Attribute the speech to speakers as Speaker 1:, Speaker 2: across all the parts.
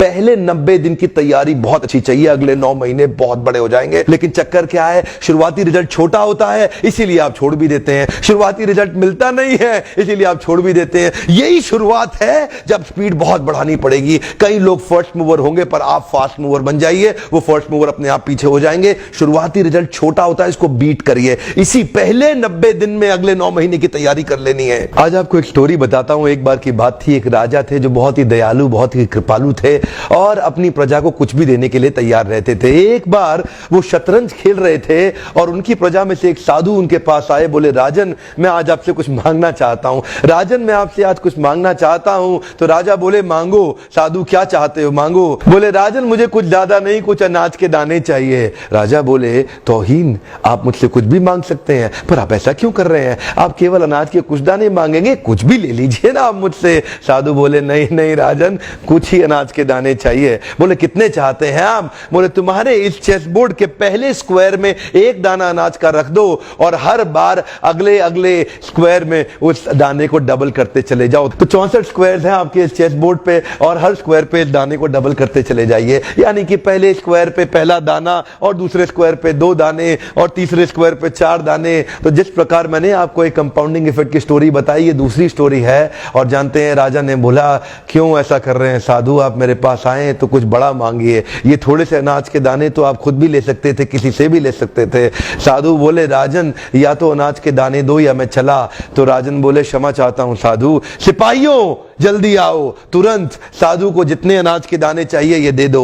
Speaker 1: पहले 90 दिन की तैयारी बहुत अच्छी चाहिए, अगले 9 महीने बहुत बड़े हो जाएंगे। लेकिन चक्कर क्या है, शुरुआती रिजल्ट छोटा होता है, इसीलिए आप छोड़ भी देते हैं। शुरुआती रिजल्ट मिलता नहीं है, इसीलिए आप छोड़ भी देते हैं। यही शुरुआत है जब स्पीड बहुत बढ़ानी पड़ेगी। कई लोग फर्स्ट मूवर होंगे, पर आप फास्ट मूवर बन जाइए, वो फर्स्ट मूवर अपने आप पीछे हो जाएंगे। शुरुआती रिजल्ट छोटा होता है, इसको बीट करिए। इसी पहले 90 दिन में अगले 9 महीने की तैयारी कर लेनी है। आज आपको एक स्टोरी बताता हूं। एक बार की बात थी, एक राजा थे जो बहुत ही दयालु, बहुत ही कृपालु थे और अपनी प्रजा को कुछ भी देने के लिए तैयार रहते थे। एक बार वो शतरंज खेल रहे थे और उनकी प्रजा में से एक साधु उनके पास आए, बोले राजन मैं आज आपसे कुछ मांगना चाहता हूं। राजन मैं आपसे आज कुछ मांगना चाहता हूं। तो राजा बोले मांगो। साधु क्या चाहते हो, मांगो। बोले राजन मुझे कुछ ज्यादा नहीं, कुछ अनाज के दाने चाहिए। राजा बोले तौहीन, आप मुझसे कुछ भी मांग सकते हैं, पर आप ऐसा क्यों कर रहे हैं? आप केवल अनाज के कुछ दाने मांगेंगे, कुछ भी ले लीजिए ना आप मुझसे। साधु बोले नहीं नहीं राजन, कुछ ही अनाज के दाने चाहिए। बोले कितने चाहते हैं आप? बोले तुम्हारे इस चेस बोर्ड के पहले स्क्वायर में एक दाना अनाज का रख दो और हर बार अगले अगले स्क्वायर में उस दाने को डबल करते चले जाओ। तो 64 स्क्वायर हैं आपके इस चेस बोर्ड पे और हर स्क्वायर पे इस दाने को डबल करते चले जाइए। यानी कि पहले स्क्वायर पे पहला दाना और दूसरे स्क्वायर पे 2 दाने और तीसरे स्क्वायर पे 4 दाने। तो जिस प्रकार मैंने आपको एक कंपाउंडिंग इफेक्ट की स्टोरी बताई, ये दूसरी स्टोरी है। और जानते हैं राजा ने बोला क्यों ऐसा कर रहे हैं साधु, आप मेरे पास आए तो कुछ बड़ा मांगिए। ये थोड़े से अनाज के दाने तो आप खुद भी ले सकते थे, किसी से भी ले सकते थे। साधु बोले राजन या तो अनाज के दाने दो या मैं चला। तो राजन बोले क्षमा चाहता हूं साधु, सिपाहियों जल्दी आओ तुरंत, साधु को जितने अनाज के दाने चाहिए ये दे दो।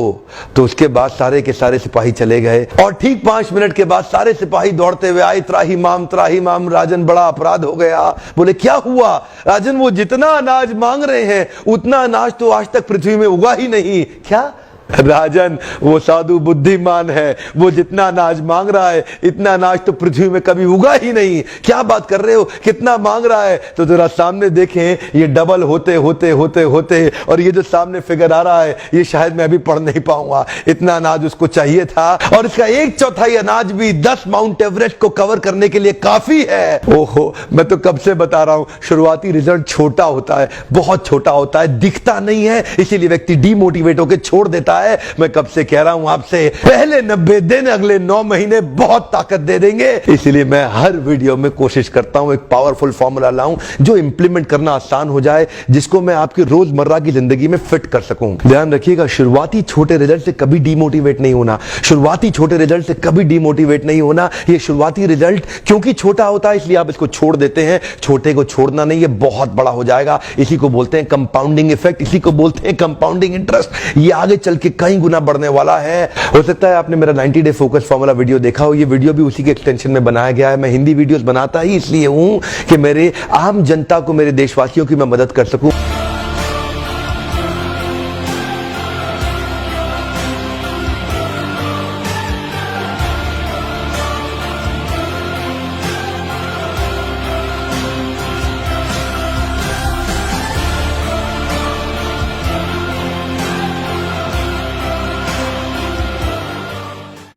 Speaker 1: तो उसके बाद सारे के सारे सिपाही चले गए और ठीक 5 मिनट के बाद सारे सिपाही दौड़ते हुए आए, त्राही माम राजन बड़ा अपराध हो गया। बोले क्या हुआ? राजन वो जितना अनाज मांग रहे हैं उतना अनाज तो आज तक पृथ्वी में उगा ही नहीं। क्या? राजन वो साधु बुद्धिमान है, वो जितना अनाज मांग रहा है इतना अनाज तो पृथ्वी में कभी उगा ही नहीं। क्या बात कर रहे हो, कितना मांग रहा है? तो जरा सामने देखें, ये डबल होते होते होते होते और ये जो सामने फिगर आ रहा है ये शायद मैं अभी पढ़ नहीं पाऊंगा। इतना अनाज उसको चाहिए था और इसका 1/4 अनाज भी 10 माउंट एवरेस्ट को कवर करने के लिए काफी है। ओहो, मैं तो कब से बता रहा हूं, शुरुआती रिजल्ट छोटा होता है, बहुत छोटा होता है, दिखता नहीं है, इसीलिए व्यक्ति डीमोटिवेट होकर छोड़ देता है। मैं कब से कह रहा हूं आपसे, पहले 90 दिन अगले 9 महीने बहुत ताकत दे देंगे। इसलिए मैं हर वीडियो में कोशिश करता हूं एक पावरफुल फॉर्मूला लाऊं जो इंप्लीमेंट करना आसान हो जाए, जिसको मैं आपकी रोजमर्रा की जिंदगी में फिट कर सकूं। ध्यान रखिएगा, शुरुआती छोटे रिजल्ट से कभी डीमोटिवेट नहीं होना। शुरुआती छोटे रिजल्ट से कभी डीमोटिवेट नहीं होना। ये शुरुआती रिजल्ट क्योंकि छोटा होता है इसलिए आप इसको छोड़ देते हैं। छोटे को छोड़ना नहीं, ये बहुत बड़ा हो जाएगा। इसी को बोलते हैं कंपाउंडिंग इफेक्ट, इसी को बोलते हैं कंपाउंडिंग इंटरेस्ट। ये आगे चल के कई गुना बढ़ने वाला है। हो सकता है आपने मेरा 90 डे फोकस फॉर्मूला वीडियो देखा हो, ये वीडियो भी उसी के एक्सटेंशन में बनाया गया है। मैं हिंदी वीडियोस बनाता ही इसलिए हूं कि मेरे आम जनता को, मेरे देशवासियों की मैं मदद कर सकूं।